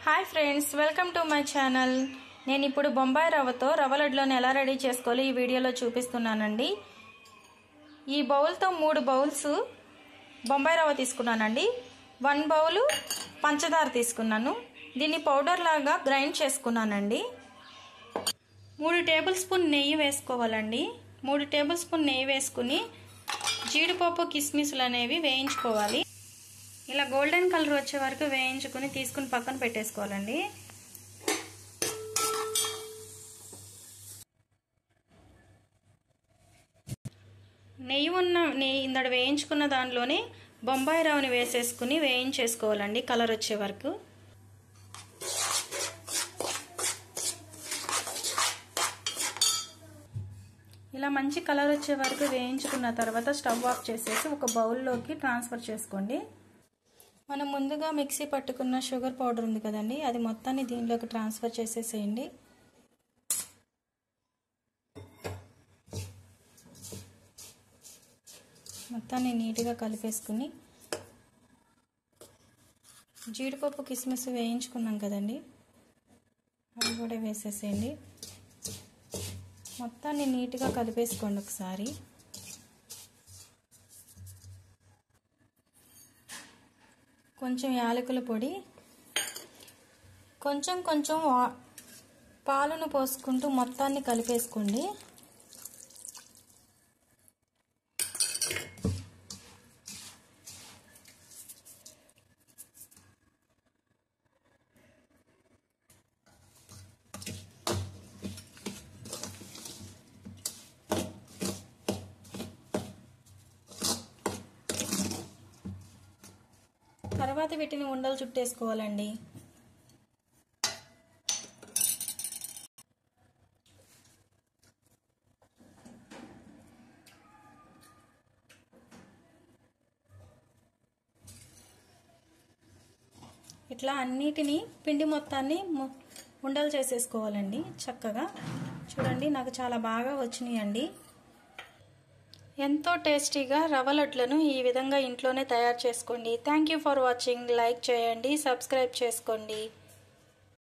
Hi friends, welcome to my channel. నేను ఇప్పుడు బొంబాయి రవ్వతో రవ్వ లడ్డులను ఎలా రెడీ చేసుకోవాలో ఈ వీడియోలో చూపిస్తున్నానండి. ఈ బౌల్తో 3 బౌల్స్ బొంబాయి రవ్వ తీసుకున్నానండి. 1 బౌలు పంచదార తీసుకున్నాను. దీన్ని పౌడర్ లాగా గ్రైండ్ చేసుకున్నానండి. 3 టేబుల్ స్పూన్ నెయ్యి వేసుకోవాలండి. 3 టేబుల్ స్పూన్ నెయ్యి వేసుకుని జీడిపప్పు కిస్మిస్లు అనేవి వేయించుకోవాలి. ఇలా గోల్డెన్ కలర్ వచ్చే వరకు వేయించుకుని తీసుకుని పక్కన పెట్టేసుకోవాలండి. నెయ్యి ఇందడ వేయించుకున్న దాంట్లోనే బొంబాయి రవ్వని వేసేసుకుని వేయించేసుకోవాలండి కలర్ వచ్చే వరకు. ఇలా మంచి కలర్ వచ్చే వరకు వేయించుకున్న తర్వాత స్టవ్ ఆఫ్ చేసేసి ఒక బౌల్లోకి ట్రాన్స్ఫర్ చేసుకోండి. మనం ముందుగా మిక్సీ పట్టుకున్న షుగర్ పౌడర్ ఉంది కదండి, అది మొత్తాన్ని దీనిలోకి ట్రాన్స్ఫర్ చేసేసేయండి. మొత్తాన్ని నీట్గా కలిపేసుకుని జీడిపప్పు కిస్మిస్ వేయించుకున్నాం కదండి, అవి కూడా వేసేసేయండి. మొత్తాన్ని నీట్గా కలిపేసుకోండి ఒకసారి. కొంచెం యాలకుల పొడి, కొంచెం పాలను పోసుకుంటూ మొత్తాన్ని కలిపేసుకోండి. తర్వాత వీటిని ఉండలు చుట్టేసుకోవాలండి. ఇట్లా అన్నిటినీ పిండి మొత్తాన్ని ఉండలు చేసేసుకోవాలండి చక్కగా. చూడండి, నాకు చాలా బాగా వచ్చినాయండి. ఎంతో టేస్టీగా రవ్వ లడ్లను ఈ విధంగా ఇంట్లోనే తయారు చేసుకోండి. Thank you for watching. Like చేయండి, సబ్స్క్రైబ్ చేసుకోండి.